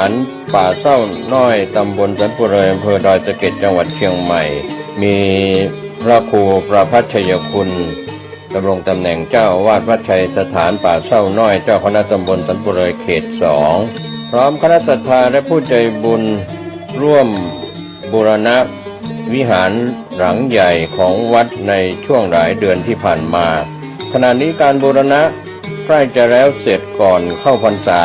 านป่าเศร้าน้อยตำบลสันปุเรยอำเภอดอยสะเก็ดจังหวัดเชียงใหม่มีพระครูประภัชชัยคุณดำรงตำแหน่งเจ้าอาวาสวัดชัยสถานป่าเศร้าน้อยเจ้าคณะตำบลสันปุเรยเขต2พร้อมคณะศรัทธาและผู้ใจบุญร่วมบูรณะวิหารหลังใหญ่ของวัดในช่วงหลายเดือนที่ผ่านมาขณะนี้การบูรณะใกล้จะแล้วเสร็จก่อนเข้าพรรษา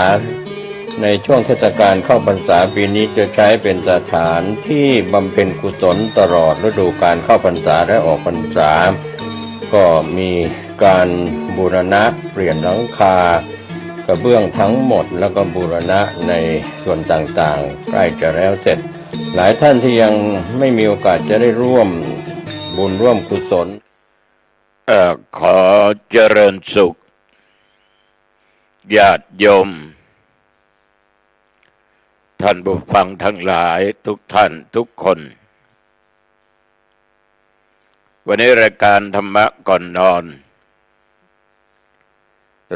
ในช่วงเทศกาลเข้าพรรษาปีนี้จะใช้เป็นสถานที่บำเพ็ญกุศลตลอดฤดูการเข้าพรรษาและออกพรรษาก็มีการบูรณะเปลี่ยนหลังคากระเบื้องทั้งหมดแล้วก็บูรณะในส่วนต่างๆใกล้จะแล้วเสร็จหลายท่านที่ยังไม่มีโอกาสจะได้ร่วมบุญร่วมกุศลขอเจริญสุขญาติโยมท่านผู้ฟังทั้งหลายทุกท่านทุกคนวันนี้รายการธรรมะก่อนนอน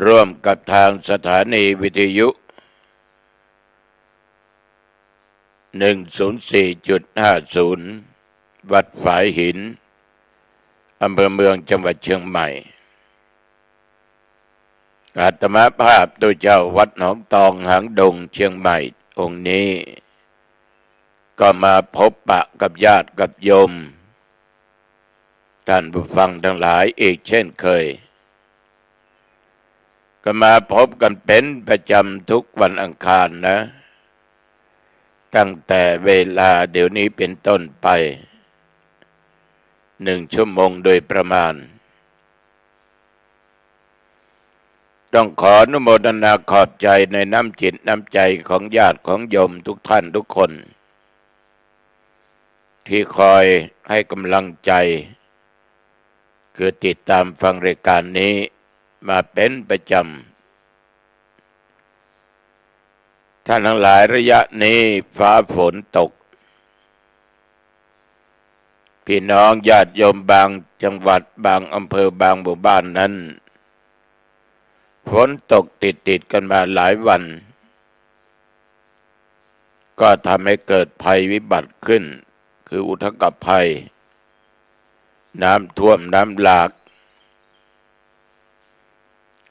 ร่วมกับทางสถานีวิทยุ 104.50 วัดฝายหินอำเภอเมืองจังหวัดเชียงใหม่อาตมาภาพโดยเจ้าวัดหนองตองหางดงเชียงใหม่องค์นี้ก็มาพบปะกับญาติกับโยมท่านผู้ฟังทั้งหลายอีกเช่นเคยก็มาพบกันเป็นประจำทุกวันอังคารนะตั้งแต่เวลาเดี๋ยวนี้เป็นต้นไป1 ชั่วโมงโดยประมาณต้องขออนุโมทนาขอบใจในน้ำจิตน้ำใจของญาติของโยมทุกท่านทุกคนที่คอยให้กำลังใจคือติดตามฟังรายการนี้มาเป็นประจำท่านทั้งหลายระยะนี้ฟ้าฝนตกพี่น้องญาติโยมบางจังหวัดบางอำเภอบางหมู่บ้านนั้นฝนตกติดกันมาหลายวันก็ทำให้เกิดภัยวิบัติขึ้นคืออุทกภัยน้ำท่วมน้ำหลาก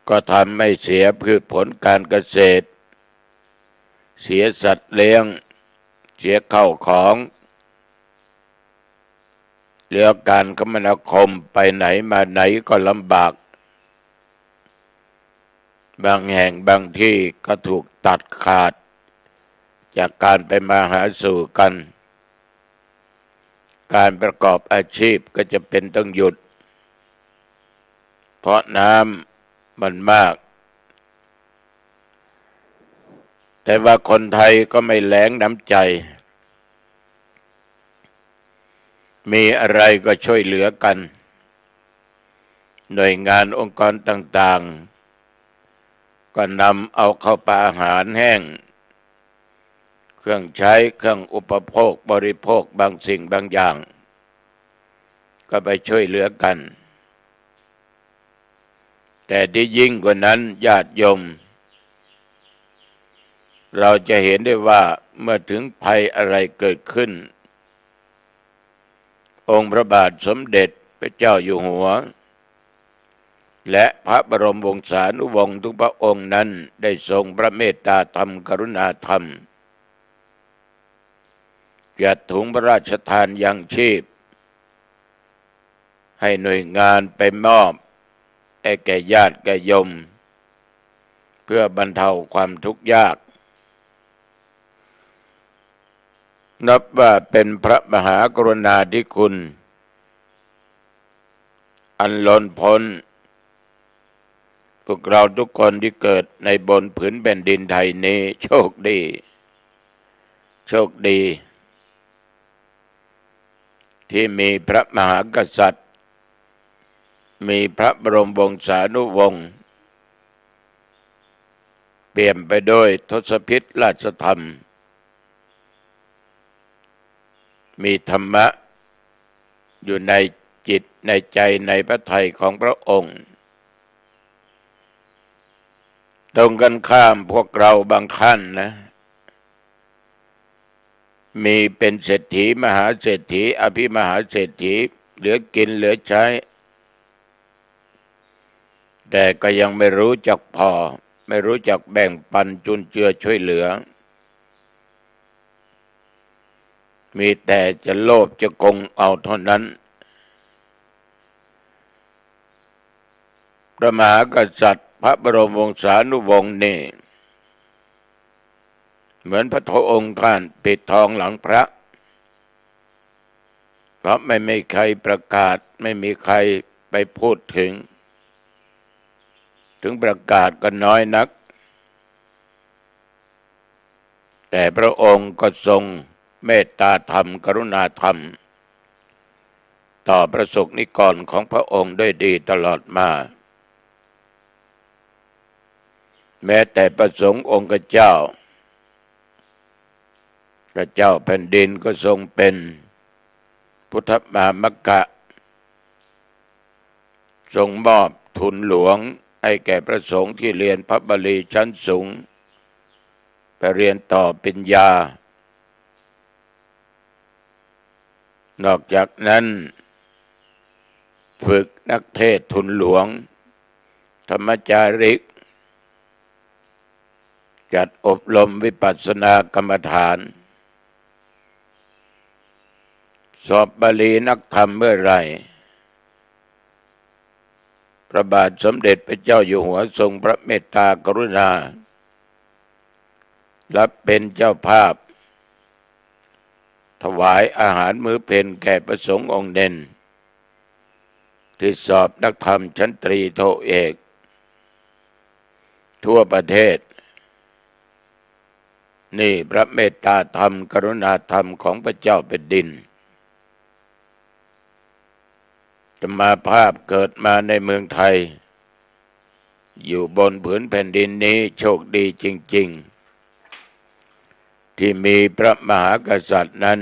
ก็ทำให้เสียพืชผลการเกษตรเสียสัตว์เลี้ยงเสียข้าวของเรื่องการคมนาคมไปไหนมาไหนก็ลำบากบางแห่งบางที่ก็ถูกตัดขาดจากการไปมาหาสู่กันการประกอบอาชีพก็จะเป็นต้องหยุดเพราะน้ำมันมากแต่ว่าคนไทยก็ไม่แหลงน้ำใจมีอะไรก็ช่วยเหลือกันหน่วยงานองค์กรต่างๆก็นำเอาข้าวปลาอาหารแห้งเครื่องใช้เครื่องอุปโภคบริโภคบางสิ่งบางอย่างก็ไปช่วยเหลือกันแต่ที่ยิ่งกว่านั้นญาติโยมเราจะเห็นได้ว่าเมื่อถึงภัยอะไรเกิดขึ้นองค์พระบาทสมเด็จพระเจ้าอยู่หัวและพระบรมวงศานุวงศ์ทุกพระองค์นั้นได้ทรงพระเมตตาธรรมกรุณาธรรมจัดถุงพระราชทานยังชีพให้หน่วยงานไปมอบให้แก่ญาติแก่โยมเพื่อบรรเทาความทุกข์ยากนับว่าเป็นพระมหากรุณาธิคุณอันล้นพ้นพวกเราทุกคนที่เกิดในบนผืนแผ่นดินไทยนี้โชคดีที่มีพระมหากษัตริย์มีพระบรมวงศานุวงศ์เปี่ยมไปด้วยทศพิธราชธรรมมีธรรมะอยู่ในจิตในใจในพระทัยของพระองค์ตรงกันข้ามพวกเราบางท่านนะ มีเป็นเศรษฐีมหาเศรษฐีอภิมหาเศรษฐีเหลือกินเหลือใช้แต่ก็ยังไม่รู้จักพอไม่รู้จักแบ่งปันจุนเจือช่วยเหลือมีแต่จะโลภจะโกงเอาเท่านั้นพระมหากษัตริย์พระบรมวงศานุวงศ์นี่เหมือนพระโถองค์ท่านปิดทองหลังพระเพราะไม่มีใครประกาศไม่มีใครไปพูดถึงประกาศก็น้อยนักแต่พระองค์ก็ทรงเมตตาธรรมกรุณาธรรมต่อประสบนิกรของพระองค์ด้วยดีตลอดมาแม้แต่ประสงค์องค์เจ้าพระเจ้าแผ่นดินก็ทรงเป็นพุทธมามกะทรงมอบทุนหลวงให้แก่พระสงฆ์ที่เรียนพระบาลีชั้นสูงไปเรียนต่อปริญญานอกจากนั้นฝึกนักเทศน์ทุนหลวงธรรมจาริกจัดอบรมวิปัสสนากรรมฐานสอบบาลีนักธรรมเมื่อไหร่พระบาทสมเด็จพระเจ้าอยู่หัวทรงพระเมตตากรุณารับเป็นเจ้าภาพถวายอาหารมื้อเพลแก่พระสงฆ์องค์เด่นที่สอบนักธรรมชั้นตรีโทเอกทั่วประเทศนี่พระเมตตาธรรมกรุณาธรรมของพระเจ้าแผ่นดินจะมาภาพเกิดมาในเมืองไทยอยู่บนผืนแผ่นดินนี้โชคดีจริงๆที่มีพระมหากษัตริย์นั้น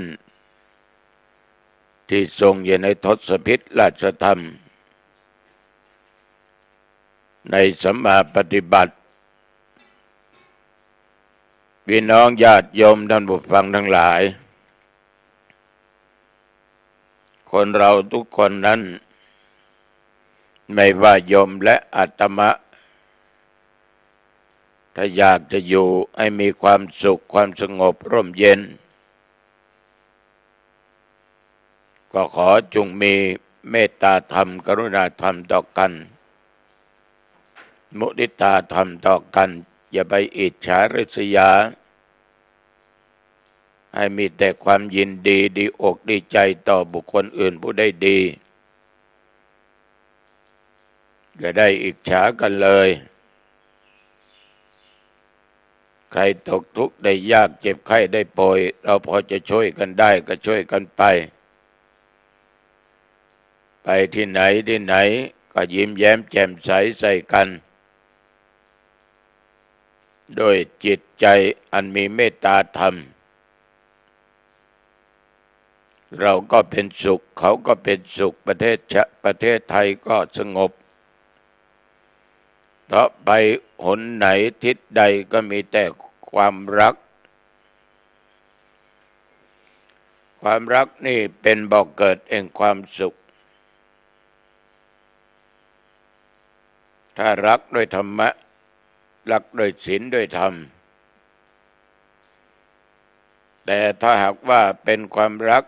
ที่ทรงอยู่ในทศพิธราชธรรมในสัมมาปฏิบัติพี่น้องญาติโยมท่านผู้ฟังทั้งหลายคนเราทุกคนนั้นไม่ว่าโยมและอาตมะถ้าอยากจะอยู่ให้มีความสุขความสงบร่มเย็นก็ขอจงมีเมตตาธรรมกรุณาธรรมต่อกันมุทิตาธรรมต่อกันอย่าไปอิจฉาริษยาให้มีแต่ความยินดีดีอกดีใจต่อบุคคลอื่นผู้ได้ดีอย่าได้อิจฉากันเลยใครตกทุกข์ได้ยากเจ็บไข้ได้ป่วยเราพอจะช่วยกันได้ก็ช่วยกันไปที่ไหนก็ยิ้มแย้มแจ่มใสใส่กันโดยจิตใจอันมีเมตตาธรรมเราก็เป็นสุขเขาก็เป็นสุขประเทศไทยก็สงบเพราะไปหนไหนทิศใดก็มีแต่ความรักนี่เป็นบ่อกเกิดแห่งความสุขถ้ารักด้วยธรรมะรักด้วยศีลด้วยธรรมแต่ถ้าหากว่าเป็นความรัก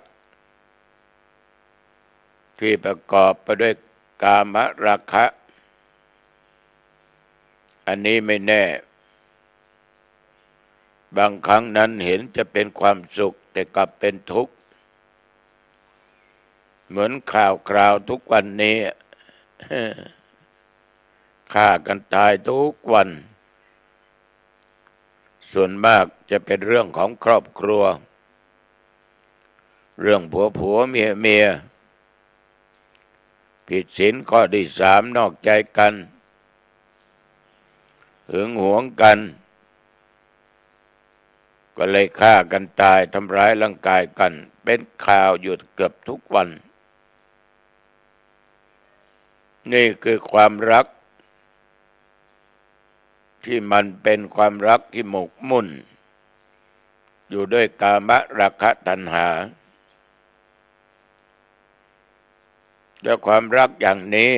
ที่ประกอบไปด้วยกามราคะอันนี้ไม่แน่บางครั้งนั้นเห็นจะเป็นความสุขแต่กลับเป็นทุกข์เหมือนข่าวคราวทุกวันนี้ ฆ่ากันตายทุกวันส่วนมากจะเป็นเรื่องของครอบครัวเรื่องผัวเมียผิดศีลข้อที่3นอกใจกันหึงหวงกันก็เลยฆ่ากันตายทำร้ายร่างกายกันเป็นข่าวอยู่เกือบทุกวันนี่คือความรักที่มันเป็นความรักที่หมกมุ่น อยู่ด้วยกามราคะตัณหาแล้วความรักอย่างนี้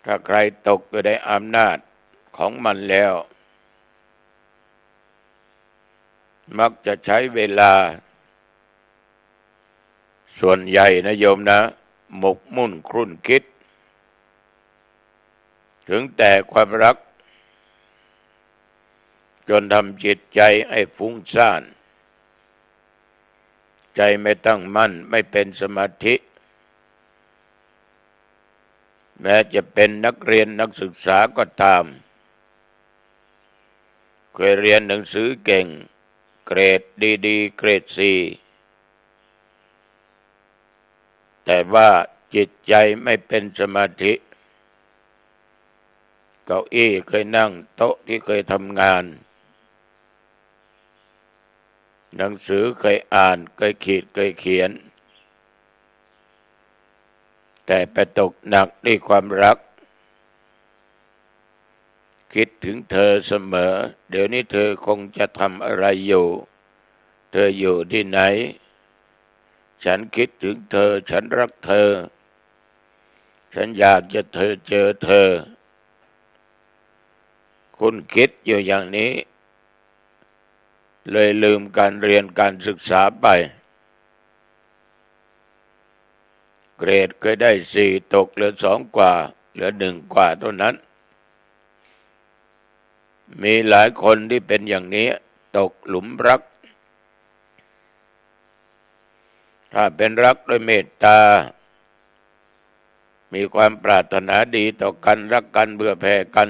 ถ้าใครตกอยู่ในอำนาจของมันแล้วมักจะใช้เวลาส่วนใหญ่นะโยมนะหมกมุ่นครุ่นคิดถึงแต่ความรักจนทำจิตใจให้ฟุ้งซ่านใจไม่ตั้งมั่นไม่เป็นสมาธิแม้จะเป็นนักเรียนนักศึกษาก็ตามเคยเรียนหนังสือเก่งเกรดดีๆเกรดซีแต่ว่าจิตใจไม่เป็นสมาธิเก้าอี้เคยนั่งโต๊ะที่เคยทำงานหนังสือเคยอ่านเคยขีดเคยเขียนแต่ไปตกหนักด้วยความรักคิดถึงเธอเสมอเดี๋ยวนี้เธอคงจะทำอะไรอยู่เธออยู่ที่ไหนฉันคิดถึงเธอฉันรักเธอฉันอยากจะเจอเธอคุณคิดอยู่อย่างนี้เลยลืมการเรียนการศึกษาไปเกรดเคยได้4ตกเหลือ2กว่าเหลือ1กว่าเท่านั้นมีหลายคนที่เป็นอย่างนี้ตกหลุมรักถ้าเป็นรักด้วยเมตตามีความปรารถนาดีต่อกันรักกันเบื่อแผ่กัน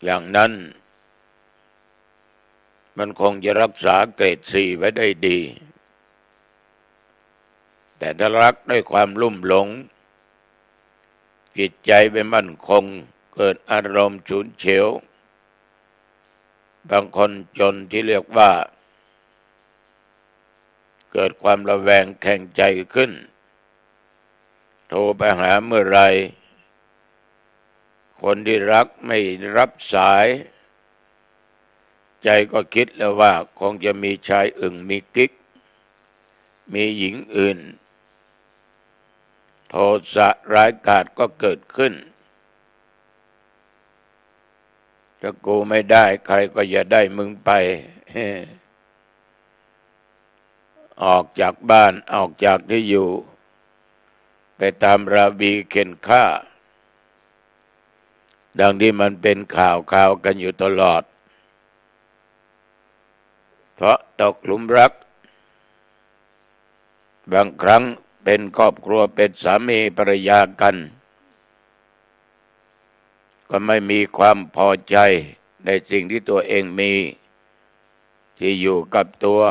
อย่างนั้นมันคงจะรักษาเกรด4ไว้ได้ดีแต่ถ้ารักด้วยความลุ่มหลงจิตใจไม่มั่นคงเกิดอารมณ์ฉุนเฉียวบางคนจนที่เรียกว่าเกิดความระแวงแข็งใจขึ้นโทรไปหาเมื่อไรคนที่รักไม่รับสายใจก็คิดแล้วว่าคงจะมีชายอื่นมีกิ๊กมีหญิงอื่นโทสะร้ายกาจก็เกิดขึ้นถ้ากูไม่ได้ใครก็อย่าได้มึงไปออกจากบ้านออกจากที่อยู่ไปตามราบีเข็นฆ่าดังที่มันเป็นข่าวกันอยู่ตลอดเพราะตกหลุมรักบางครั้งเป็นครอบครัวเป็นสามีภรรยากันก็ไม่มีความพอใจในสิ่งที่ตัวเองมีที่อยู่กับตัว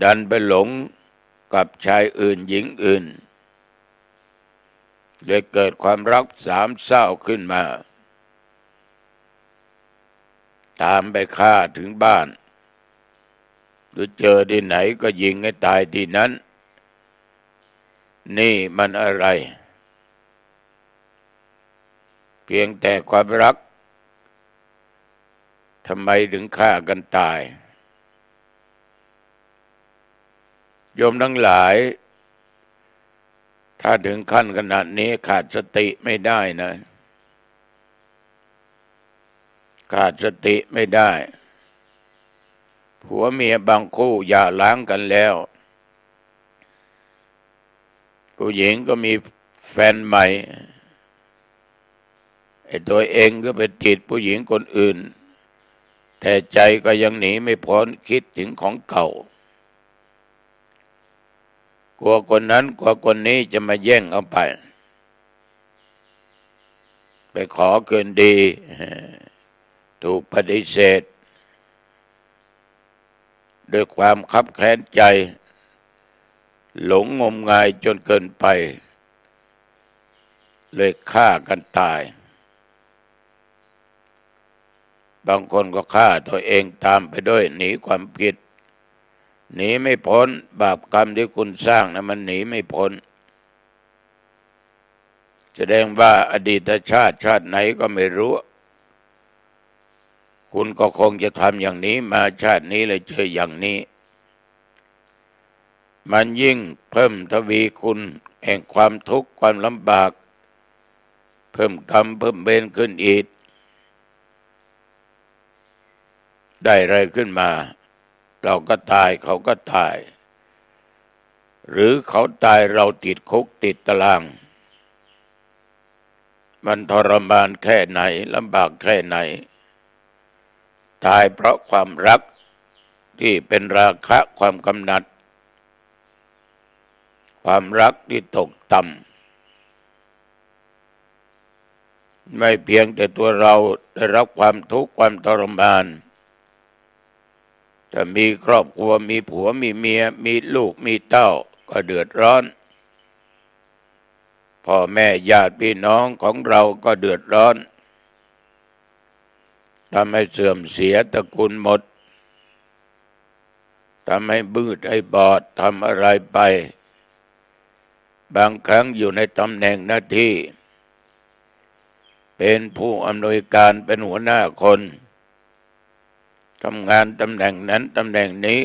ดันไปหลงกับชายอื่นหญิงอื่นเลยเกิดความรักสามเศร้าขึ้นมาตามไปฆ่าถึงบ้านหรือเจอที่ไหนก็ยิงให้ตายที่นั้นนี่มันอะไรเพียงแต่ความรักทำไมถึงฆ่ากันตายโยมทั้งหลายถ้าถึงขั้นขนาดนี้ขาดสติไม่ได้นะขาดสติไม่ได้ผัวเมียบางคู่หย่าร้างกันแล้วผู้หญิงก็มีแฟนใหม่ไอ้ตัวเองก็ไปติดผู้หญิงคนอื่นแต่ใจก็ยังหนีไม่พ้นคิดถึงของเก่ากลัวคนนั้นกลัวคนนี้จะมาแย่งเอาไปขอคืนดีถูกปฏิเสธด้วยความคับแค้นใจหลงงมงายจนเกินไปเลยฆ่ากันตายบางคนก็ฆ่าตัวเองตามไปด้วยหนีความผิดหนีไม่พ้นบาปกรรมที่คุณสร้างนะมันหนีไม่พ้นแสดงว่าอดีตชาติไหนก็ไม่รู้ คุณก็คงจะทำอย่างนี้มาชาตินี้เลยเจออย่างนี้มันยิ่งเพิ่มทวีคุณแห่งความทุกข์ความลำบากเพิ่มกรรมเพิ่มเวรขึ้นอีกได้อะไรขึ้นมาเราก็ตายเขาก็ตายหรือเขาตายเราติดคุกติดตารางมันทรมานแค่ไหนลำบากแค่ไหนตายเพราะความรักที่เป็นราคะความกำหนัดความรักที่ตกต่ำไม่เพียงแต่ตัวเราได้รับความทุกข์ความทรมานจะมีครอบครัวมีผัวมีเมียมีลูกมีเต้าก็เดือดร้อนพ่อแม่ญาติพี่น้องของเราก็เดือดร้อนทำให้เสื่อมเสียตระกูลหมดทำให้มืดให้บอดทำอะไรไปบางครั้งอยู่ในตำแหน่งหน้าที่เป็นผู้อำนวยการเป็นหัวหน้าคนทำงานตำแหน่งนั้นตำแหน่งนี้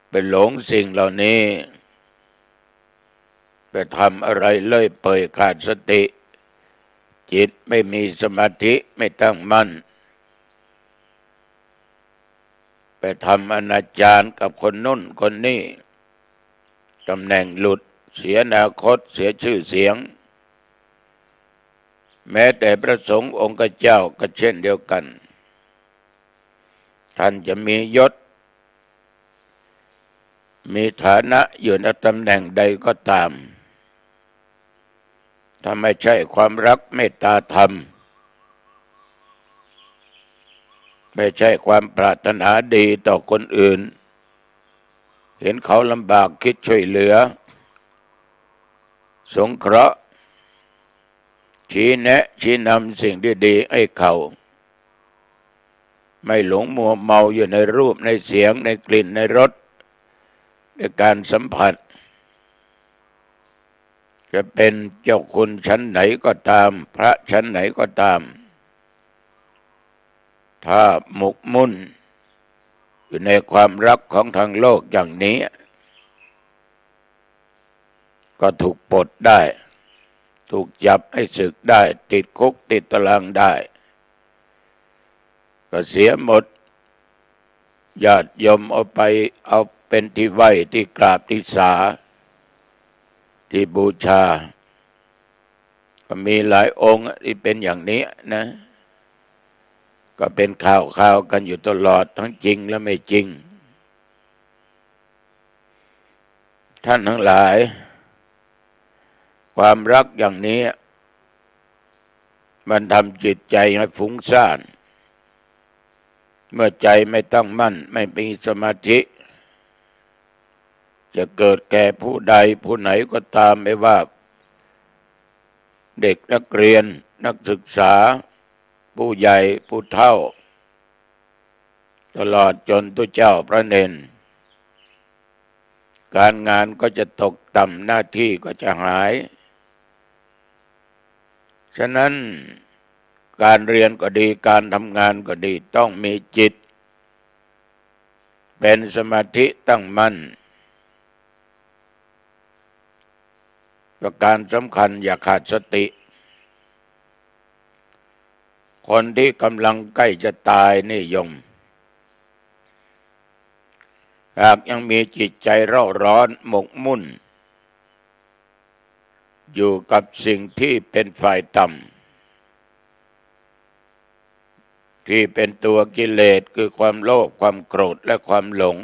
ไปหลงสิ่งเหล่านี้ไปทำอะไรเลื่อยเปื่อยขาดสติจิตไม่มีสมาธิไม่ตั้งมั่นไปทำอนาจารกับคนโน้นคนนี้ตำแหน่งหลุดเสียอนาคตเสียชื่อเสียงแม้แต่พระสงฆ์องค์เจ้าก็เช่นเดียวกันท่านจะมียศมีฐานะอยู่ในตำแหน่งใดก็ตามถ้าไม่ใช่ความรักเมตตาธรรมไม่ใช่ความปรารถนาดีต่อคนอื่นเห็นเขาลำบากคิดช่วยเหลือสงเคราะห์ชี้แนะชี้นำสิ่งดีๆให้เขาไม่หลงมัวเมาอยู่ในรูปในเสียงในกลิ่นในรสในการสัมผัสจะเป็นเจ้าคุณชั้นไหนก็ตามพระชั้นไหนก็ตามถ้าหมกมุ่นอยู่ในความรักของทางโลกอย่างนี้ก็ถูกปลดได้ถูกจับให้ศึกได้ติดคุกติดตารางได้ก็เสียหมดญาติโยมเอาไปเอาเป็นที่ไหว้ที่กราบที่สาที่บูชาก็มีหลายองค์ที่เป็นอย่างนี้นะก็เป็นข่าวกันอยู่ตลอดทั้งจริงและไม่จริงท่านทั้งหลายความรักอย่างนี้มันทำจิตใจให้ฟุ้งซ่านเมื่อใจไม่ตั้งมั่นไม่มีสมาธิจะเกิดแก่ผู้ใดผู้ไหนก็ตามไม่ว่าเด็กนักเรียนนักศึกษาผู้ใหญ่ผู้เฒ่าตลอดจนตัวเจ้าพระเนนการงานก็จะตกต่ำหน้าที่ก็จะหายฉะนั้นการเรียนก็ดีการทำงานก็ดีต้องมีจิตเป็นสมาธิตั้งมั่นประการสำคัญอย่าขาดสติคนที่กำลังใกล้จะตายนี่โยมหากยังมีจิตใจเร่าร้อนหมกมุ่นอยู่กับสิ่งที่เป็นฝ่ายต่ำที่เป็นตัวกิเลสคือความโลภความโกรธและความหลง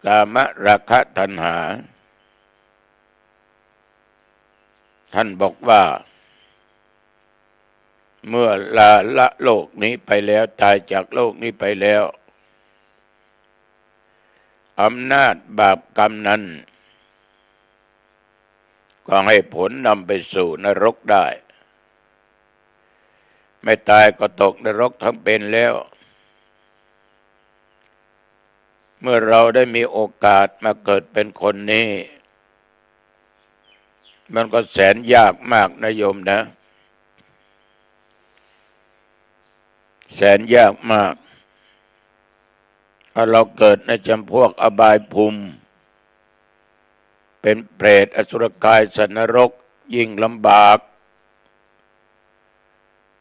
กามราคะตัณหาท่านบอกว่าเมื่อละโลกนี้ไปแล้วตายจากโลกนี้ไปแล้วอำนาจบาปกรรมนั้นก็ให้ผลนำไปสู่นรกได้ไม่ตายก็ตกนรกทั้งเป็นแล้วเมื่อเราได้มีโอกาสมาเกิดเป็นคนนี้มันก็แสนยากมากนะโยมนะ แสนยากมากถ้าเราเกิดในจำพวกอบายภูมิเป็นเปรตอสุรกายสัตว์นรกยิ่งลำบาก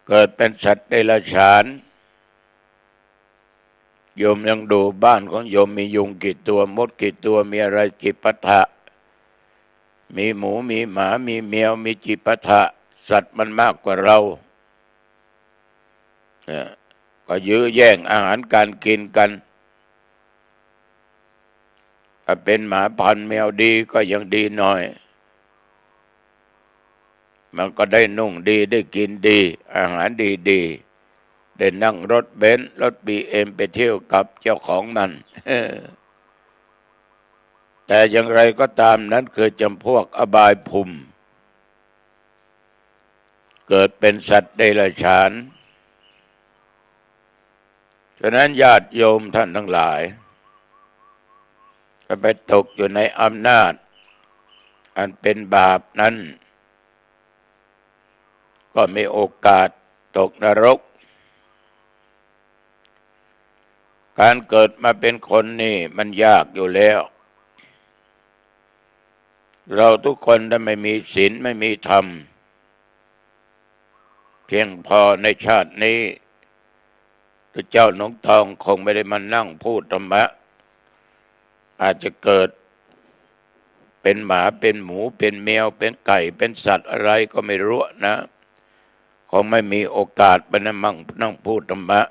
เกิดเป็นสัตว์เดรัจฉานโยมยังดูบ้านของโยมมียุงกี่ตัวมดกี่ตัวมีอะไรกี่ปะทะมีหมูมีหมามีแมวมีจิปะทะสัตว์มันมากกว่าเราก็ยื้อแย่งอาหารการกินกันถ้าเป็นหมาพันธุ์แมวดีก็ยังดีหน่อยมันก็ได้นุ่งดีได้กินดีอาหารดีๆได้นั่งรถเบนซ์รถBMไปเที่ยวกับเจ้าของมัน แต่อย่างไรก็ตามนั้นคือจำพวกอบายภูมิเกิดเป็นสัตว์เดรัจฉานฉะนั้นญาติโยมท่านทั้งหลายก็ไปตกอยู่ในอำนาจอันเป็นบาปนั้นก็มีโอกาสตกนรกการเกิดมาเป็นคนนี่มันยากอยู่แล้วเราทุกคนถ้าไม่มีศีลไม่มีธรรมเพียงพอในชาตินี้พระเจ้าหนองทองคงไม่ได้มานั่งพูดธรรมะอาจจะเกิดเป็นหมาเป็นหมูเป็นแมวเป็นไก่เป็นสัตว์อะไรก็ไม่รู้นะคงไม่มีโอกาสไปนั่งพูดธรรมะ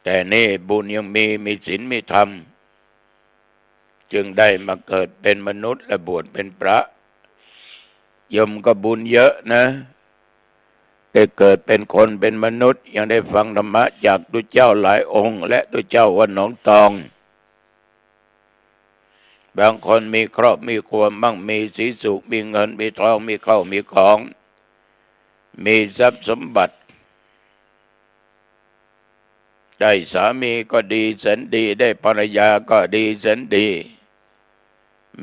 แต่นี่บุญยังมีศีลมีธรรมจึงได้มาเกิดเป็นมนุษย์และบวชเป็นพระโยมก็บุญเยอะนะได้เกิดเป็นคนเป็นมนุษย์ยังได้ฟังธรรมะจากตุเจ้าหลายองค์และตุเจ้าวัดหนองตองบางคนมีครอบมีครัวมั่งมีสีสุขมีเงินมีทองมีข้าวมีของมีทรัพย์สมบัติได้สามีก็ดีแสนดีได้ภรรยาก็ดีแสนดี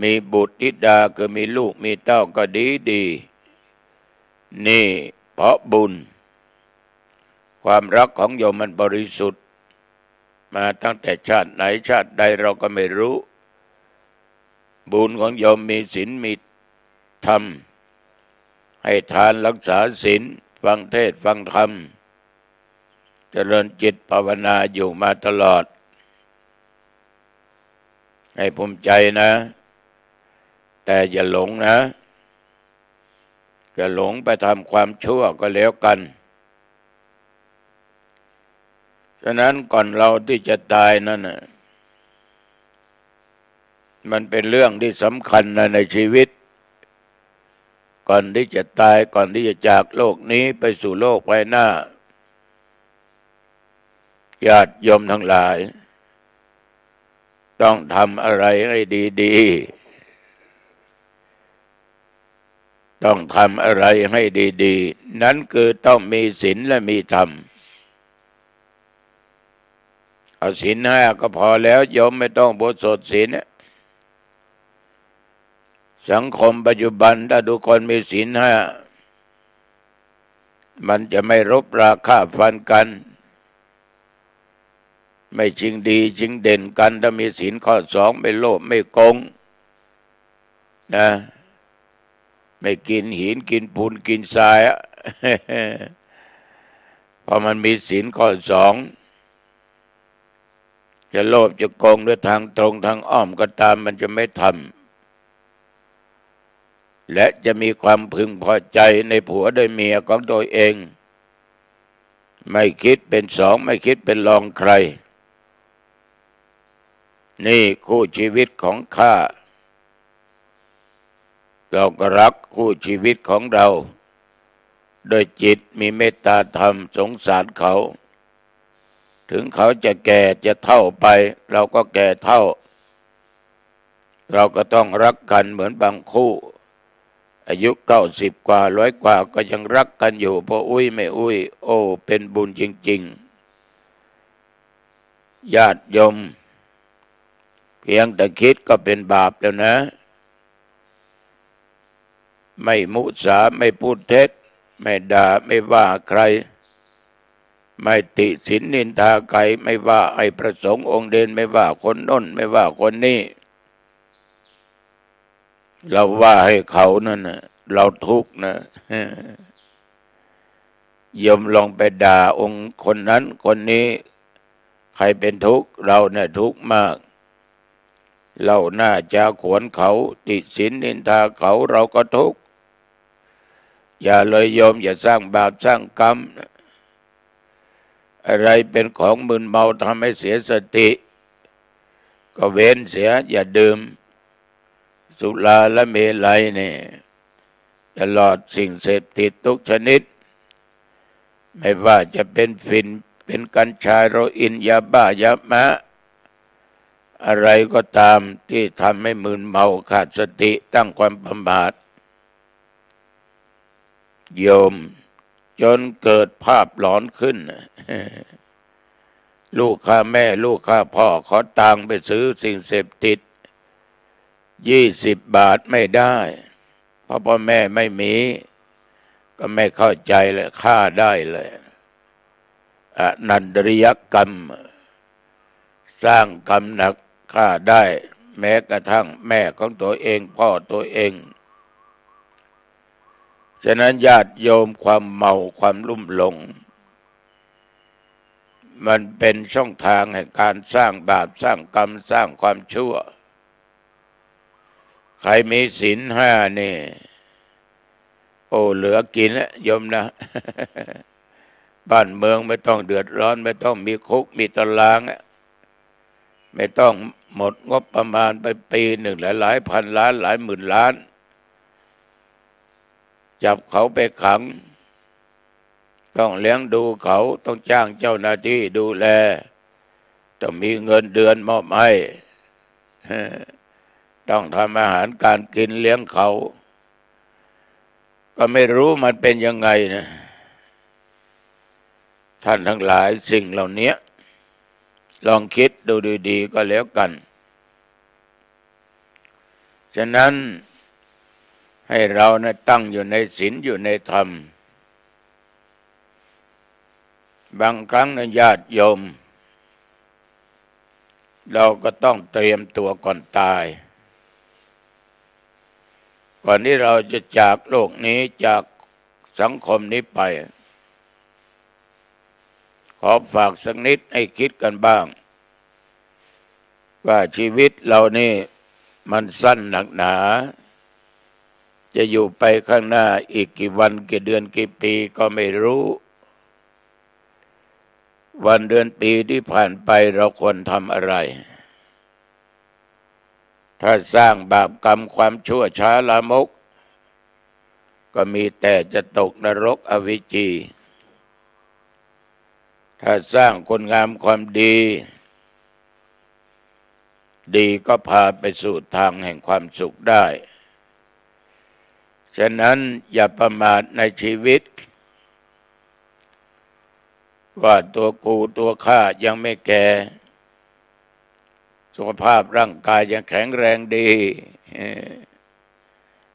มีบุตรธิดาคือมีลูกมีเต้าก็ดีนี่เพราะบุญความรักของโยมมันบริสุทธิ์มาตั้งแต่ชาติไหนชาติใดเราก็ไม่รู้บุญของโยมมีศีลมีธรรมให้ทานรักษาศีลฟังเทศน์ฟังธรรมเจริญจิตภาวนาอยู่มาตลอดให้ภูมิใจนะแต่อย่าหลงนะอย่าหลงไปทำความชั่วก็แล้วกันฉะนั้นก่อนเราที่จะตายนั่นน่ะมันเป็นเรื่องที่สำคัญนะในชีวิตก่อนที่จะตายก่อนที่จะจากโลกนี้ไปสู่โลกภายหน้าญาติโยมทั้งหลายต้องทำอะไรให้ดีๆต้องทำอะไรให้ดีๆนั้นคือต้องมีศีลและมีธรรมเอาศีลห้าก็พอแล้วโยมไม่ต้องบวชสดศีลสังคมปัจจุบันถ้าทุกคนมีศีลห้ามันจะไม่รบราฆ่าฟันกันไม่ชิงดีชิงเด่นกันถ้ามีศีลข้อสองไม่โลภไม่โกงนะไม่กินหินกินปูนกินทราย พอมันมีศีลข้อสองจะโลภจะโกงด้วยทางตรงทางอ้อมก็ตามมันจะไม่ทำและจะมีความพึงพอใจในผัวในเมียของตัวเองไม่คิดเป็นสองไม่คิดเป็นรองใครนี่คู่ชีวิตของข้าเราก็รักคู่ชีวิตของเราโดยจิตมีเมตตาธรรมสงสารเขาถึงเขาจะแก่จะเฒ่าไปเราก็แก่เฒ่าเราก็ต้องรักกันเหมือนบางคู่อายุ90 กว่า100 กว่าก็ยังรักกันอยู่พออุ้ยไม่อุ้ยโอ้เป็นบุญจริงๆญาติโยมเพียงแต่คิดก็เป็นบาปแล้วนะไม่มุสาไม่พูดเท็จไม่ด่าไม่ว่าใคร ไม่ติฉินนินทาใครไม่ว่าไอ้พระสงฆ์องค์เด่นไม่ว่าคนโน้นไม่ว่าคนนี้เราว่าให้เขานั่นนะเราทุกข์นะยมลองไปด่าองค์คนนั้นคนนี้ใครเป็นทุกข์เราเนี่ยทุกข์มากเราน่าจะขวนเขาติฉินนินทาเขาเราก็ทุกข์อย่าเลยโยมอย่าสร้างบาปสร้างกรรมอะไรเป็นของมึนเมาทำให้เสียสติก็เว้นเสียอย่าดื่มสุราและเมลัยเนี่ยตลอดสิ่งเสพติดทุกชนิดไม่ว่าจะเป็นฝิ่นเป็นกัญชาโรอินยาบ้ายามะอะไรก็ตามที่ทำให้มึนเมาขาดสติตั้งความประมาทโยมจนเกิดภาพหลอนขึ้นลูกฆ่าแม่ลูกฆ่าพ่อขอตังค์ไปซื้อสิ่งเสพติด20 บาทไม่ได้เพราะพ่อแม่ไม่มีก็ไม่เข้าใจเลยฆ่าได้เลยอนันตริยกรรมสร้างกรรมหนักฆ่าได้แม้กระทั่งแม่ของตัวเองพ่อตัวเองฉะนั้นญาติโยมความเมาความลุ่มหลงมันเป็นช่องทางแห่งการสร้างบาปสร้างกรรมสร้างความชั่วใครมีศีล5นี่โอ้เหลือกินแล้วโยมนะ บ้านเมืองไม่ต้องเดือดร้อนไม่ต้องมีคุกมีตารางไม่ต้องหมดงบประมาณไปปีหนึ่งหลายพันล้านหลายหมื่นล้านจับเขาไปขังต้องเลี้ยงดูเขาต้องจ้างเจ้าหน้าที่ดูแลต้องมีเงินเดือนมอบให้ ต้องทำอาหารการกินเลี้ยงเขาก็ไม่รู้มันเป็นยังไงนะท่านทั้งหลายสิ่งเหล่านี้ลองคิดดูดีๆก็แล้วกันฉะนั้นให้เรานะตั้งอยู่ในศีลอยู่ในธรรมบางครั้งนะญาติโยมเราก็ต้องเตรียมตัวก่อนตายก่อนที่เราจะจากโลกนี้จากสังคมนี้ไปขอฝากสักนิดให้คิดกันบ้างว่าชีวิตเรานี่มันสั้นหนักหนาจะอยู่ไปข้างหน้าอีกกี่วันกี่เดือนกี่ปีก็ไม่รู้วันเดือนปีที่ผ่านไปเราควรทำอะไรถ้าสร้างบาปกรรมความชั่วช้าลามกก็มีแต่จะตกนรกอเวจีถ้าสร้างคุณงามความดีดีก็พาไปสู่ทางแห่งความสุขได้ฉะนั้นอย่าประมาทในชีวิตว่าตัวกูตัวข้ายังไม่แก่สุขภาพร่างกายยังแข็งแรงดี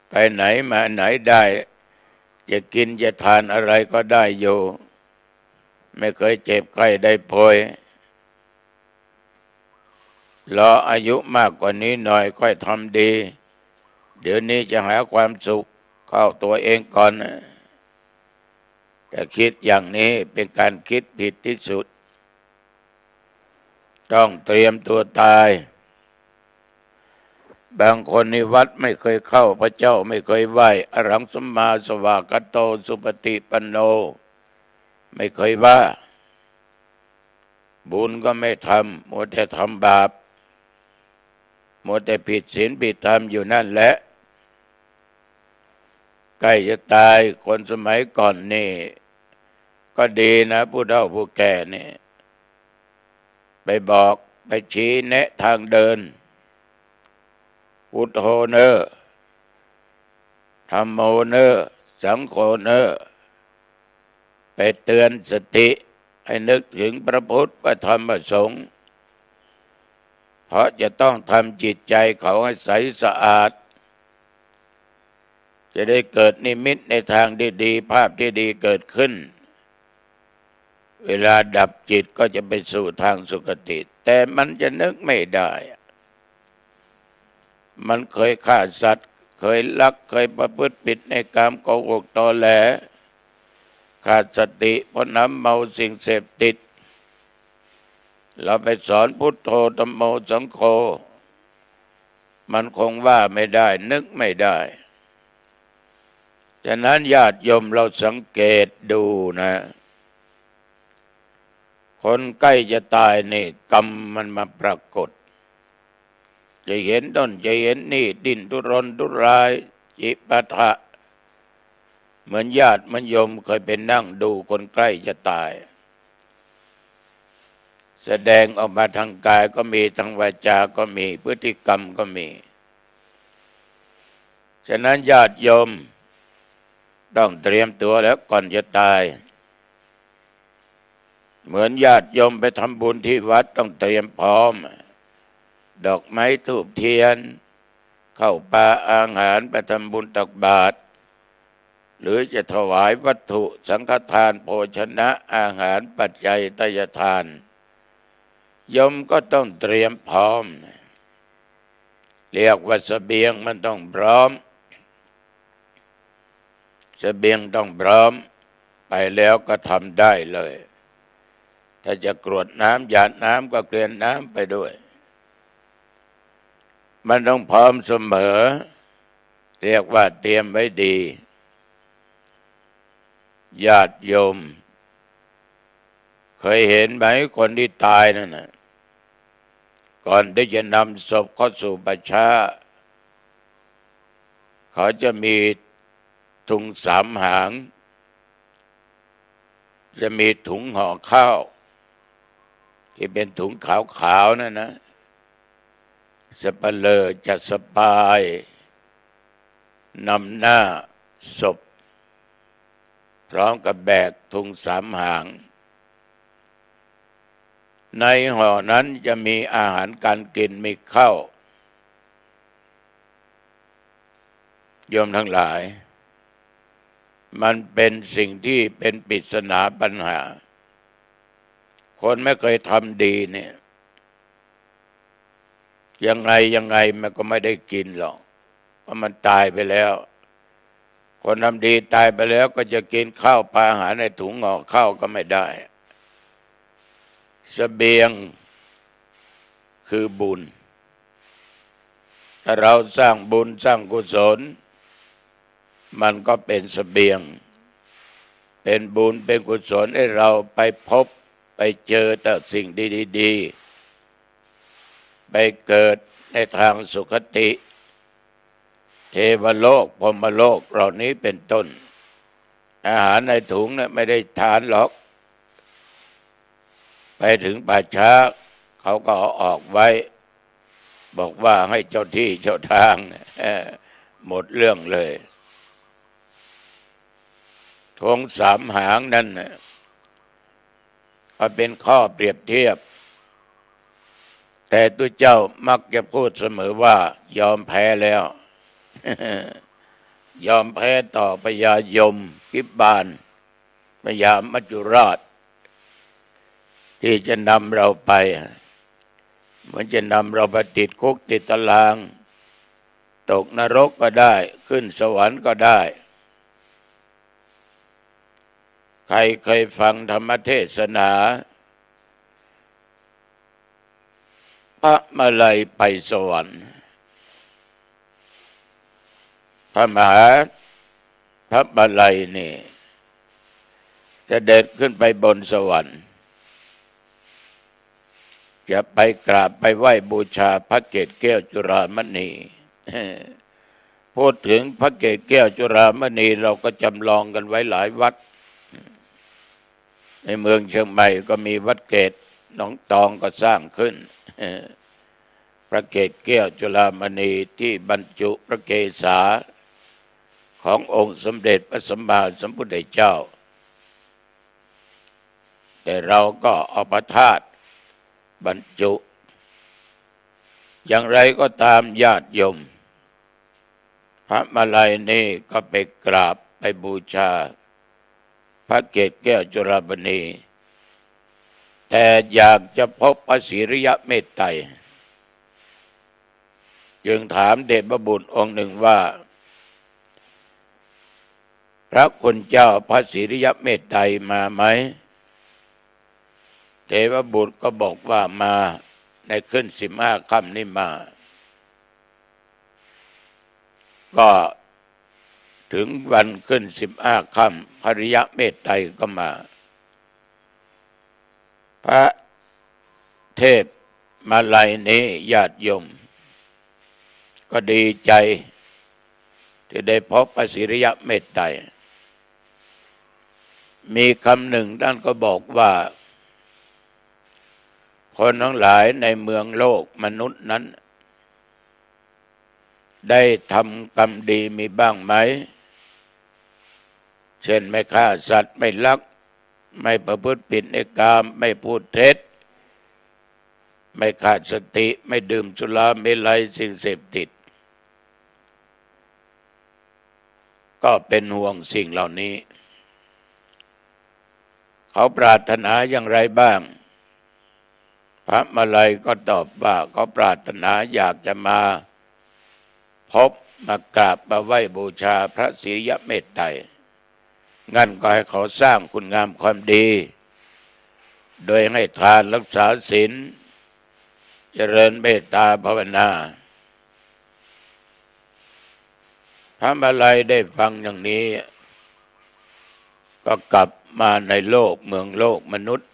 ไปไหนมาไหนได้จะกินจะทานอะไรก็ได้อยู่ไม่เคยเจ็บไข้ได้ป่วยรออายุมากกว่านี้หน่อยค่อยทำดีเดี๋ยวนี้จะหาความสุขเข้าตัวเองก่อนแต่คิดอย่างนี้เป็นการคิดผิดที่สุดต้องเตรียมตัวตายบางคนในวัดไม่เคยเข้าพระเจ้าไม่เคยไหว้อรหังสัมมาสวากขาโตสุปฏิปันโนไม่เคยว่าบุญก็ไม่ทำมัวแต่ทำบาปมัวแต่ผิดศีลผิดธรรมอยู่นั่นแหละใกล้จะตายคนสมัยก่อนนี่ก็ดีนะผู้เฒ่าผู้แก่นี่ไปบอกไปชี้แนะทางเดินพุทโธเนอธัมโมเนอสังโฆเนอไปเตือนสติให้นึกถึงพระพุทธพระธรรมพระสงฆ์เพราะจะต้องทำจิตใจเขาให้ใสสะอาดจะได้เกิดนิมิตในทางดีๆภาพที่ดีเกิดขึ้น เวลาดับจิตก็จะไปสู่ทางสุคติแต่มันจะนึกไม่ได้ มันเคยฆ่าสัตว์เคยลักเคยประพฤติผิดในกามโกหกตอแหลขาดสติเพราะน้ำเมาสิ่งเสพติดเราไปสอนพุทโธธัมโมสังโฆมันคงว่าไม่ได้นึกไม่ได้ฉะนั้นญาติโยมเราสังเกตดูนะคนใกล้จะตายนี่กรรมมันมาปรากฏจะเห็นต้นจะเห็นนี่ดิ้นทุรนทุรายจิปาถะเหมือนญาติมันโยมเคยไปนั่งดูคนใกล้จะตายแสดงออกมาทางกายก็มีทางวาจาก็มีพฤติกรรมก็มีฉะนั้นญาติโยมต้องเตรียมตัวแล้วก่อนจะตายเหมือนญาติโยมไปทำบุญที่วัดต้องเตรียมพร้อมดอกไม้ธูปเทียนข้าวปลาอาหารไปทำบุญตักบาตรหรือจะถวายวัตถุสังฆทานโภชนะอาหารปัจจัยทายทานโยมก็ต้องเตรียมพร้อมเรียกว่าเสบียงมันต้องพร้อมเสบียงต้องพร้อมไปแล้วก็ทำได้เลยถ้าจะกรวดน้ำหยาดน้ำก็เกลือนน้ำไปด้วยมันต้องพร้อมเสมอเรียกว่าเตรียมไว้ดีญาติโยมเคยเห็นไหมคนที่ตายนั่นน่ะก่อนที่จะนำศพเข้าสู่ป่าช้าเขาจะมีถุงสามหางจะมีถุงห่อข้าวที่เป็นถุงขาวๆนั่นนะสัปเหร่อจะสบายนำหน้าศพพร้อมกับแบกถุงสามหางในห่อนั้นจะมีอาหารการกินมีข้าวโยมทั้งหลายมันเป็นสิ่งที่เป็นปริศนาปัญหาคนไม่เคยทำดีเนี่ยยังไงมันก็ไม่ได้กินหรอกเพราะมันตายไปแล้วคนทำดีตายไปแล้วก็จะกินข้าวปลาอาหารในถุงห่อข้าวก็ไม่ได้เสบียงคือบุญถ้าเราสร้างบุญสร้างกุศลมันก็เป็นเสบียงเป็นบุญเป็นกุศลให้เราไปพบไปเจอแต่สิ่งดีๆไปเกิดในทางสุคติเทวโลกพรหมโลกเหล่านี้เป็นต้นอาหารในถุงเนี่ยไม่ได้ทานหรอกไปถึงป่าช้าเขาก็เอาออกไว้บอกว่าให้เจ้าที่เจ้าทางหมดเรื่องเลยธงสามหางนั่นก็เป็นข้อเปรียบเทียบแต่ตัวเจ้ามักจะพูดเสมอว่ายอมแพ้แล้ว ยอมแพ้ต่อพญายมกิบบาลพญามัจจุราชที่จะนำเราไปมันจะนำเราไปติดคุกติดตารางตกนรกก็ได้ขึ้นสวรรค์ก็ได้ใครเคยฟังธรรมเทศนาพระมาลัยไปสวรรค์พระมาลัยนี่จะเด็ดขึ้นไปบนสวรรค์จะไปกราบไปไหว้บูชาพระเกศแก้วจุฬามณีพูดถึงพระเกศแก้วจุฬามณีเราก็จำลองกันไว้หลายวัดในเมืองเชียงใหม่ก็มีวัดเกศหนองตองก็สร้างขึ้นพระเกศแก้วจุฬามณีที่บรรจุพระเกศาขององค์สมเด็จพระสัมมาสัมพุทธเจ้าแต่เราก็เอาพระธาตุบรรจุอย่างไรก็ตามญาติโยมพระมาลัยนี้ก็ไปกราบไปบูชาพระเกศแก้วจุฬามณี แต่อยากจะพบพระศรียเมตไตรจึงถามเดชบุตรองค์หนึ่งว่าพระคุณเจ้าพระศรียเมตไตรมาไหมเทวบุตรก็บอกว่ามาในขึ้น15 ค่ำนี้มาก็ถึงวันขึ้น15 ค่ำพระศรียเมตไตรก็มาพระเทพมาลัยนี้ญาติโยมก็ดีใจที่ได้พบพระศรียเมตไตรมีคำหนึ่งท่านก็บอกว่าคนทั้งหลายในเมืองโลกมนุษย์นั้นได้ทำกรรมดีมีบ้างไหมเช่นไม่ฆ่าสัตว์ไม่ลักไม่ประพฤติผิดในกามไม่พูดเท็จไม่ขาดสติไม่ดื่มสุราเมลัยสิ่งเสพติดก็เป็นห่วงสิ่งเหล่านี้เขาปรารถนาอย่างไรบ้างพระมาลัยก็ตอบว่าเขาปรารถนาอยากจะมาพบมากราบมาไหว้บูชาพระศรียเมตไตรงั้นก็ให้เขาสร้างคุณงามความดีโดยให้ทานรักษาศีลเจริญเมตตาภาวนาพระมาลัยได้ฟังอย่างนี้ก็กลับมาในโลกเมืองโลกมนุษย์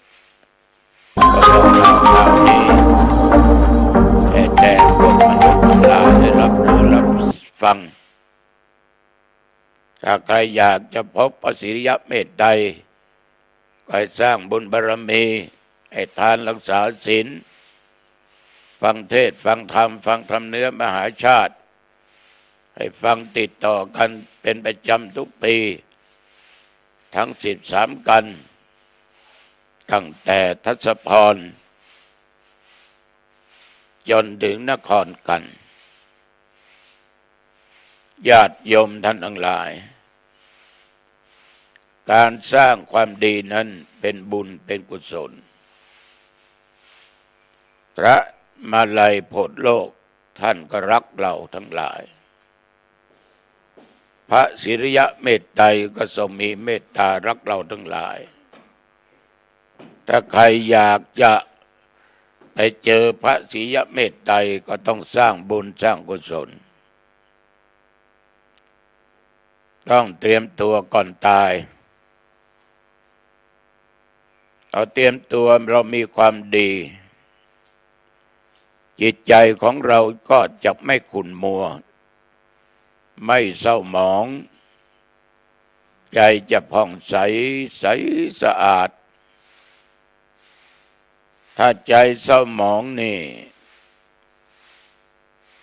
ก็บอกข่าวนี้ให้แจ้งพวกมนุษย์ทั้งหลายได้รับรู้รับฟังถ้าใครอยากจะพบพระศรียเมตไตรก็ให้สร้างบุญบารมีให้ทานรักษาศีลฟังเทศน์ฟังธรรมฟังธรรมเนื้อมหาชาติให้ฟังติดต่อกันเป็นประจำทุกปีทั้ง13 กันตั้งแต่ทศพรจนถึงนครกันญาติโยมท่านทั้งหลายการสร้างความดีนั้นเป็นบุญเป็นกุศลพระมาลัยโพธิ์โลกท่านก็รักเราทั้งหลายพระศรียเมตไตรก็ทรงมีเมตตารักเราทั้งหลายถ้าใครอยากจะไปเจอพระศรียเมตไตรก็ต้องสร้างบุญสร้างกุศลต้องเตรียมตัวก่อนตายเอาเตรียมตัวเรามีความดีจิตใจของเราก็จะไม่ขุ่นมัวไม่เศร้าหมองใจจะผ่องใสใสสะอาดถ้าใจเศร้าหมองนี่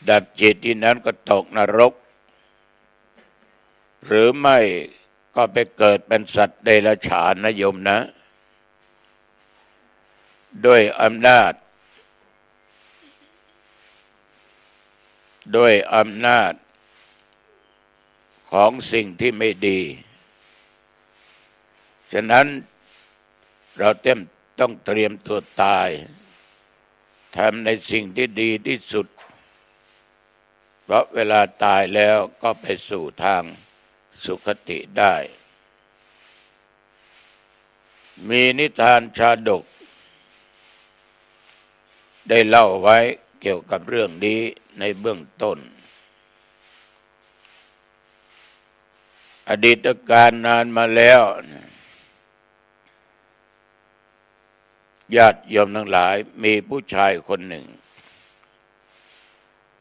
ดับจิตที่นั้นก็ตกนรกหรือไม่ก็ไปเกิดเป็นสัตว์เดรัจฉานนะโยมนะด้วยอำนาจของสิ่งที่ไม่ดีฉะนั้นเราต้องเตรียมตัวตายทำในสิ่งที่ดีที่สุดเพราะเวลาตายแล้วก็ไปสู่ทางสุคติได้มีนิทานชาดกได้เล่าไว้เกี่ยวกับเรื่องนี้ในเบื้องต้นอดีตการนานมาแล้วญาติโยมทั้งหลายมีผู้ชายคนหนึ่ง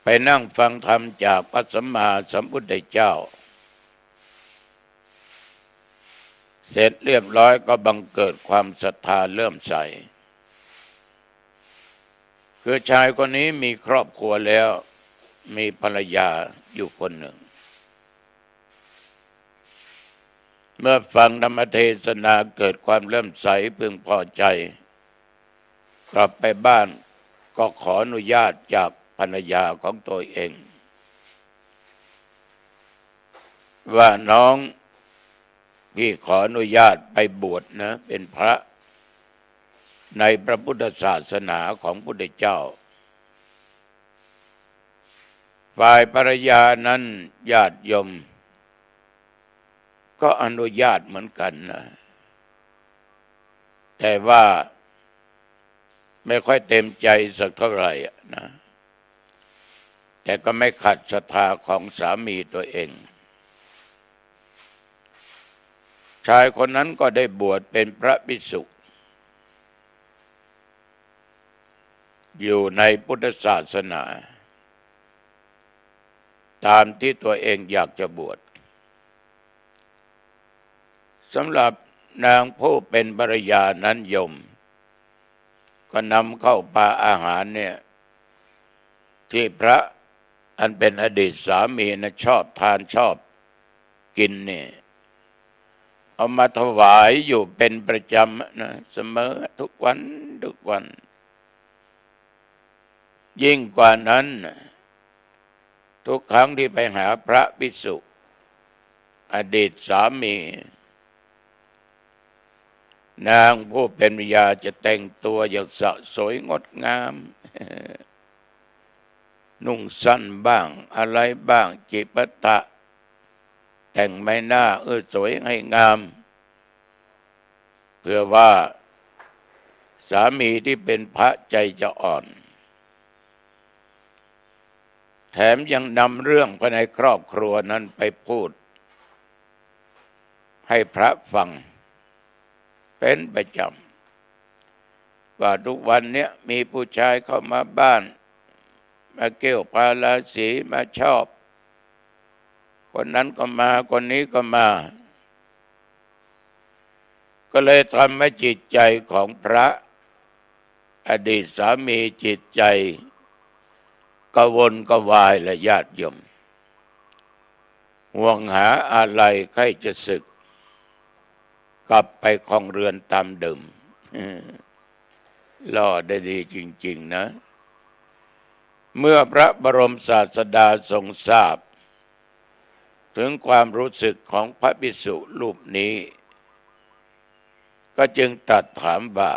ไปนั่งฟังธรรมจากพระสัมมาสัมพุทธเจ้าเสร็จเรียบร้อยก็บังเกิดความศรัทธาเลื่อมใสคือชายคนนี้มีครอบครัวแล้วมีภรรยาอยู่คนหนึ่งเมื่อฟังธรรมเทศนาเกิดความเลื่อมใสพึงพอใจกลับไปบ้านก็ขออนุญาตจากภรรยาของตัวเองว่าน้องพี่ขออนุญาตไปบวชนะเป็นพระ ในพระพุทธศาสนาของพุทธเจ้าฝ่ายภรรยานั้นญาติโยมก็อนุญาตเหมือนกันนะแต่ว่าไม่ค่อยเต็มใจสักเท่าไหร่นะแต่ก็ไม่ขัดศรัทธาของสามีตัวเองชายคนนั้นก็ได้บวชเป็นพระภิกษุอยู่ในพุทธศาสนาตามที่ตัวเองอยากจะบวชสำหรับนางผู้เป็นภรรยานั้นโยมก็นำเข้าปลาอาหารเนี่ยที่พระอันเป็นอดีตสามีนะชอบทานชอบกินเนี่ยเอามาถวายอยู่เป็นประจำนะเสมอทุกวันทุกวันยิ่งกว่านั้นทุกครั้งที่ไปหาพระภิกษุอดีตสามีนางผู้เป็นภรรยาจะแต่งตัวอย่างสะสวยงดงามนุ่งสั้นบ้างอะไรบ้างจิปาถะแต่งใบหน้าสวยให้งามเพื่อว่าสามีที่เป็นพระใจจะอ่อนแถมยังนำเรื่องภายในครอบครัวนั้นไปพูดให้พระฟังเป็นประจำว่าทุกวันเนี้ยมีผู้ชายเข้ามาบ้านมาเกี่ยวพาราสีมาชอบคนนั้นก็มาคนนี้ก็มาก็เลยทำให้จิตใจของพระอดีตสามีจิตใจกระวนกระวายและญาติโยมห่วงหาอะไรใครจะสึกกลับไปครองเรือนตามเดิมล่อได้ดีจริงๆนะเมื่อพระบรมศาสดาทรงทราบถึงความรู้สึกของพระภิกษุรูปนี้ก็จึงตรัสถามว่า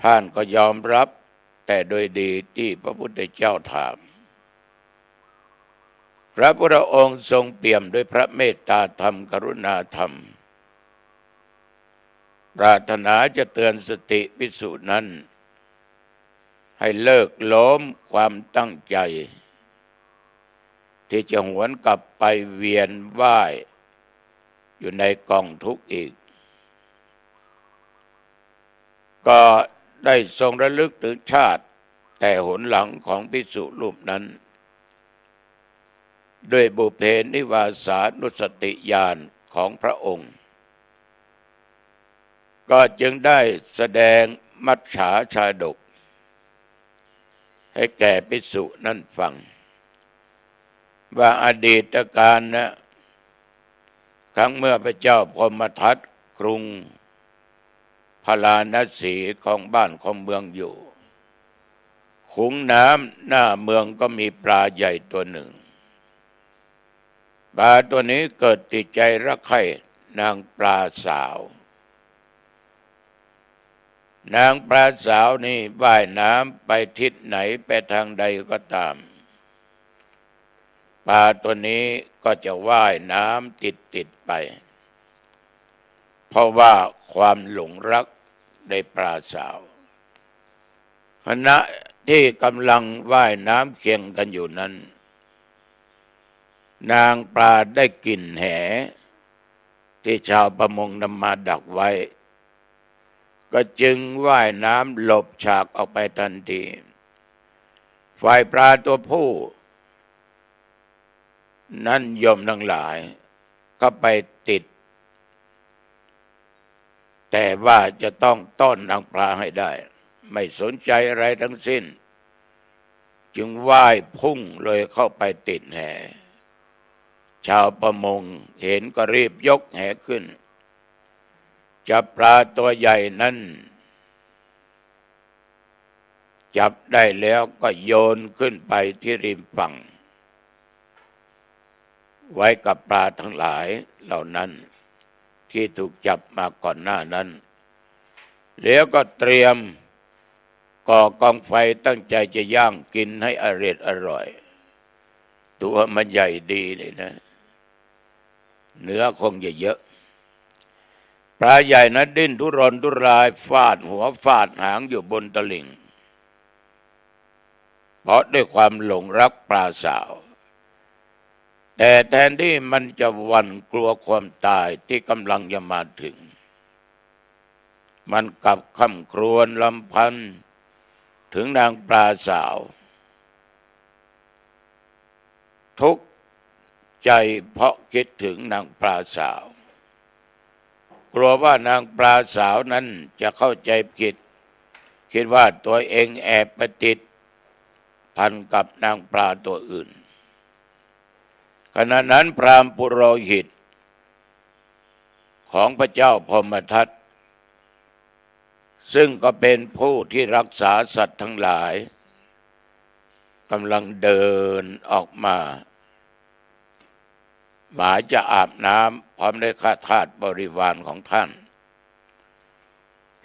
ท่านก็ยอมรับแต่โดยดีที่พระพุทธเจ้าถามพระพุทธองค์ทรงเปี่ยมด้วยพระเมตตาธรรมกรุณาธรรมปรารถนาจะเตือนสติภิกษุนั้นให้เลิกโล้มความตั้งใจที่จะหวนกลับไปเวียนว่ายอยู่ในกองทุกข์อีกก็ได้ทรงระลึกถึงชาติแต่หนหลังของภิกษุรูปนั้นด้วยบุพเพนิวาสานุสติญาณของพระองค์ก็จึงได้แสดงมัจฉาชาดกให้แก่ภิกษุนั้นฟังว่าอดีตการนะครั้งเมื่อพระเจ้าพรหมทัตกรุงพาราณสีของบ้านของเมืองอยู่ขุงน้ำหน้าเมืองก็มีปลาใหญ่ตัวหนึ่งปลาตัวนี้เกิดติดใจรักใคร่นางปลาสาวนางปลาสาวนี่ว่ายน้ำไปทิศไหนไปทางใดก็ตามปลาตัวนี้ก็จะว่ายน้ำติดไปเพราะว่าความหลงรักในปลาสาวขณะที่กำลังว่ายน้ำเคียงกันอยู่นั้นนางปลาได้กลิ่นแหที่ชาวประมงนำมาดักไว้ก็จึงว่ายน้ำหลบฉากออกไปทันทีฝ่ายปลาตัวผู้นั้นโยมทั้งหลายก็ไปติดแต่ว่าจะต้องต้อนนางปลาให้ได้ไม่สนใจอะไรทั้งสิ้นจึงว่ายพุ่งเลยเข้าไปติดแหชาวประมงเห็นก็รีบยกแหขึ้นจับปลาตัวใหญ่นั้นจับได้แล้วก็โยนขึ้นไปที่ริมฝั่งไว้กับปลาทั้งหลายเหล่านั้นที่ถูกจับมาก่อนหน้านั้น แล้วก็เตรียมก่อกองไฟตั้งใจจะย่างกินให้อร่อยตัวมันใหญ่ดีเลยนะเนื้อคงจะเยอะปลาใหญ่นั้นดิ้นทุรนทุรายฟาดหัวฟาดหางอยู่บนตลิ่งเพราะด้วยความหลงรักปลาสาวแต่แทนที่มันจะหวั่นกลัวความตายที่กำลังจะมาถึงมันกลับคร่ำครวญรำพันถึงนางปลาสาวทุกข์ใจเพราะคิดถึงนางปลาสาวกลัวว่านางปลาสาวนั้นจะเข้าใจผิดคิดว่าตัวเองแอบไปติดพันกับนางปลาตัวอื่นขณะนั้นพราหมณ์ปุโรหิตของพระเจ้าพมทัตซึ่งก็เป็นผู้ที่รักษาสัตว์ทั้งหลายกำลังเดินออกมาหมายจะอาบน้ำพร้อมด้วยข้าทาสบริวารของท่าน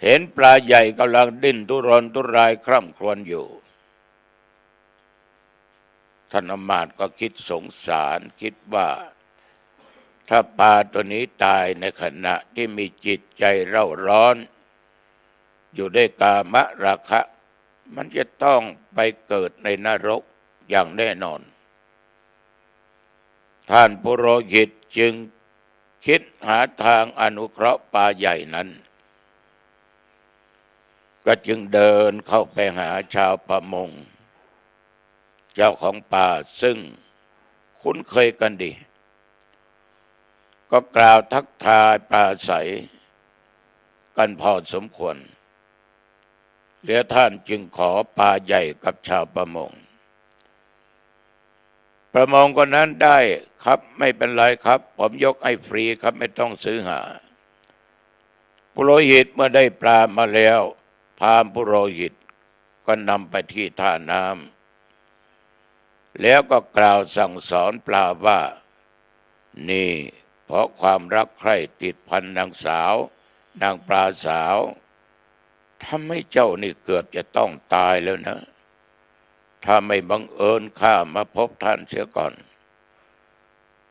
เห็นปลาใหญ่กำลังดิ้นทุรนทุรายคร่ำครวญอยู่ท่านอมาตย์ก็คิดสงสารคิดว่าถ้าปลาตัวนี้ตายในขณะที่มีจิตใจเร่าร้อนอยู่ด้วยกามราคะมันจะต้องไปเกิดในนรกอย่างแน่นอนท่านปุโรหิตจึงคิดหาทางอนุเคราะห์ปลาใหญ่นั้นก็จึงเดินเข้าไปหาชาวประมงเจ้าของป่าซึ่งคุ้นเคยกันดีก็กล่าวทักทายปราศัยกันพอสมควรแล้วท่านจึงขอปลาใหญ่กับชาวประมงคนนั้นได้ครับไม่เป็นไรครับผมยกให้ฟรีครับไม่ต้องซื้อหาปุโรหิตเมื่อได้ปลามาแล้วพราหมณ์ปุโรหิตก็นำไปที่ท่าน้ำแล้วก็กล่าวสั่งสอนปลาว่านี่เพราะความรักใคร่ติดพันนางสาวนางปลาสาวทำให้เจ้านี่เกือบจะต้องตายแล้วนะถ้าไม่บังเอิญข้ามาพบท่านเสียก่อน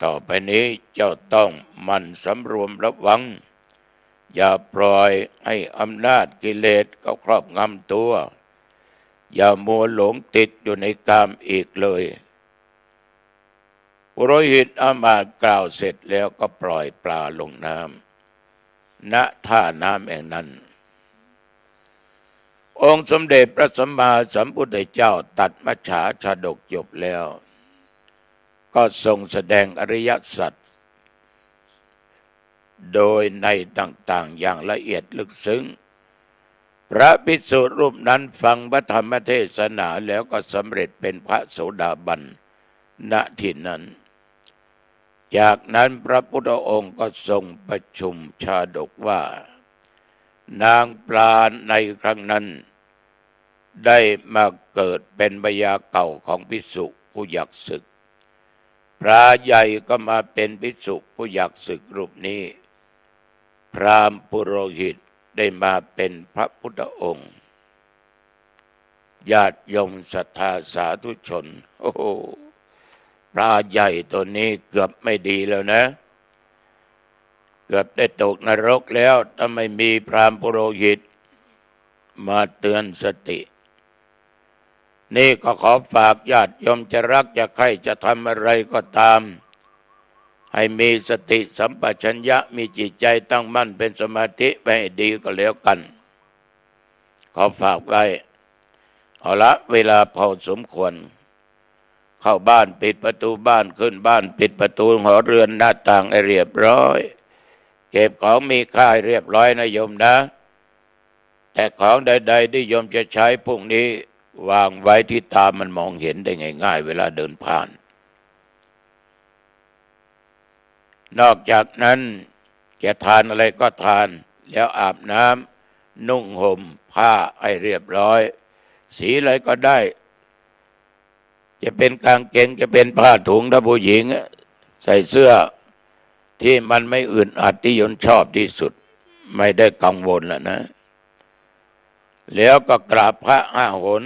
ต่อไปนี้เจ้าต้องหมั่นสำรวมระวังอย่าปล่อยให้อำนาจกิเลสก็ครอบงำตัวอย่ามัวหลงติดอยู่ในกามอีกเลยปุโรหิตอามาตย์กล่าวเสร็จแล้วก็ปล่อยปลาลงน้ำณท่าน้ำแห่งนั้นองค์สมเด็จพระสัมมาสัมพุทธเจ้าตัดมัจฉาชาดกจบแล้วก็ทรงแสดงอริยสัจโดยในต่างๆอย่างละเอียดลึกซึ้งพระภิกษุรูปนั้นฟังพระธรรมเทศนาแล้วก็สำเร็จเป็นพระโสดาบันณที่นั้นจากนั้นพระพุทธองค์ก็ทรงประชุมชาดกว่านางปลาในครั้งนั้นได้มาเกิดเป็นพญาเก่าของภิกษุผู้อยากศึกปลาใหญ่ก็มาเป็นภิกษุผู้อยากศึกรูปนี้พราหมณ์ปุโรหิตได้มาเป็นพระพุทธองค์ญาติโยมศรัทธาสาธุชนโอ้โหปลาใหญ่ตัวนี้เกือบไม่ดีแล้วนะเกือบได้ตกนรกแล้วถ้าไม่มีพราหมณ์ปุโรหิตมาเตือนสตินี่ก็ขอฝากญาติโยมจะรักจะใคร่จะทำอะไรก็ตามให้มีสติสัมปชัญญะมีจิตใจตั้งมั่นเป็นสมาธิไปให้ดีก็แล้วกันขอฝากไว้เอาละเวลาพอสมควรเข้าบ้านปิดประตูบ้านขึ้นบ้านปิดประตูหอเรือนหน้าต่างให้เรียบร้อยเก็บของมีค่าให้เรียบร้อยนะโยมนะแต่ของใดๆที่โยมจะใช้พวกนี้วางไว้ที่ตามันมองเห็นได้ง่ายๆเวลาเดินผ่านนอกจากนั้นจะทานอะไรก็ทานแล้วอาบน้ำนุ่งห่มผ้าให้เรียบร้อยสีอะไรก็ได้จะเป็นกางเกงจะเป็นผ้าถุงถ้าผู้หญิงใส่เสื้อที่มันไม่อึดอัดที่ยนชอบที่สุดไม่ได้กังวลแล้วนะ แล้วก็กราบพระ5 หน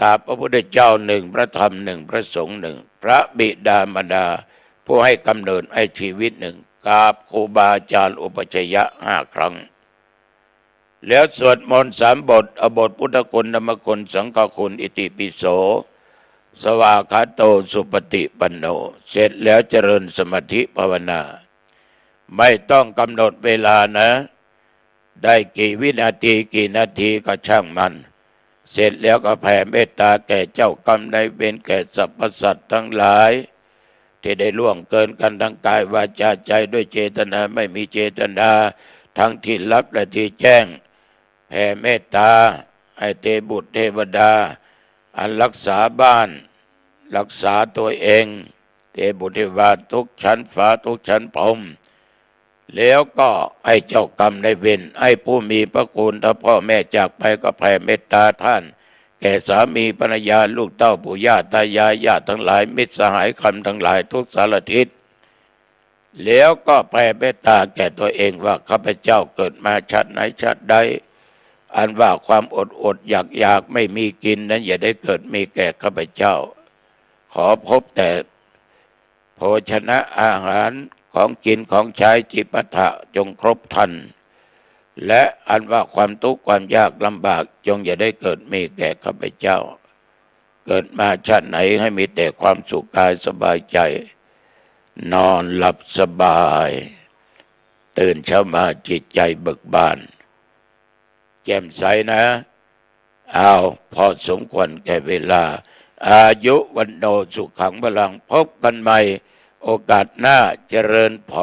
กราบพระพุทธเจ้า1พระธรรม1พระสงฆ์1พระบิดามารดาผู้ให้กำเนิดให้ชีวิต1กราบครูบาอาจารย์อุปชฌะย์5 ครั้งแล้วสวดมนต์3 บทบทพุทธคุณธรรมคุณสังฆคุณอิติปิโสสวากขาโตสุปฏิปันโนเสร็จแล้วเจริญสมาธิภาวนาไม่ต้องกำหนดเวลานะได้กี่วินาทีกี่นาทีก็ช่างมันเสร็จแล้วก็แผ่เมตตาแก่เจ้ากรรมนายเวรแก่สรรพสัตว์ทั้งหลายที่ได้ล่วงเกินกันทั้งกายวาจาใจด้วยเจตนาไม่มีเจตนาทั้งที่ลับและที่แจ้งแผ่เมตตาให้เทพบุตรเทวดาอันรักษาบ้านรักษาตัวเองเทพบุตรเทวดาทุกชั้นฟ้าทุกชั้นพรหมแล้วก็ให้เจ้ากรรมนายเวรให้ผู้มีพระคุณถ้าพ่อแม่จากไปก็แผ่เมตตาท่านแก่สามีภรรยาลูกเต้าปู่ย่าตายายญาติทั้งหลายมิตรสหายคำทั้งหลายทุกสารทิศแล้วก็แผ่เมตตาแก่ตัวเองว่าข้าพเจ้าเกิดมาชาติไหนชาติใดอันว่าความอดอยากไม่มีกินนั้นอย่าได้เกิดมีแก่ข้าพเจ้าขอพบแต่โภชนะอาหารของกินของใช้จิปาถะจงครบธรรมและอันว่าความทุกข์ความยากลำบากจงอย่าได้เกิดมีแก่ข้าพเจ้าเกิดมาชาติไหนให้มีแต่ความสุขกายสบายใจนอนหลับสบายตื่นเช้ามาจิตใจเบิกบานแจ่มใสนะเอาพอสมควรแก่เวลาอายุวันโนสุขังพลังพบกันใหม่โอกาสหน้าเจริญพร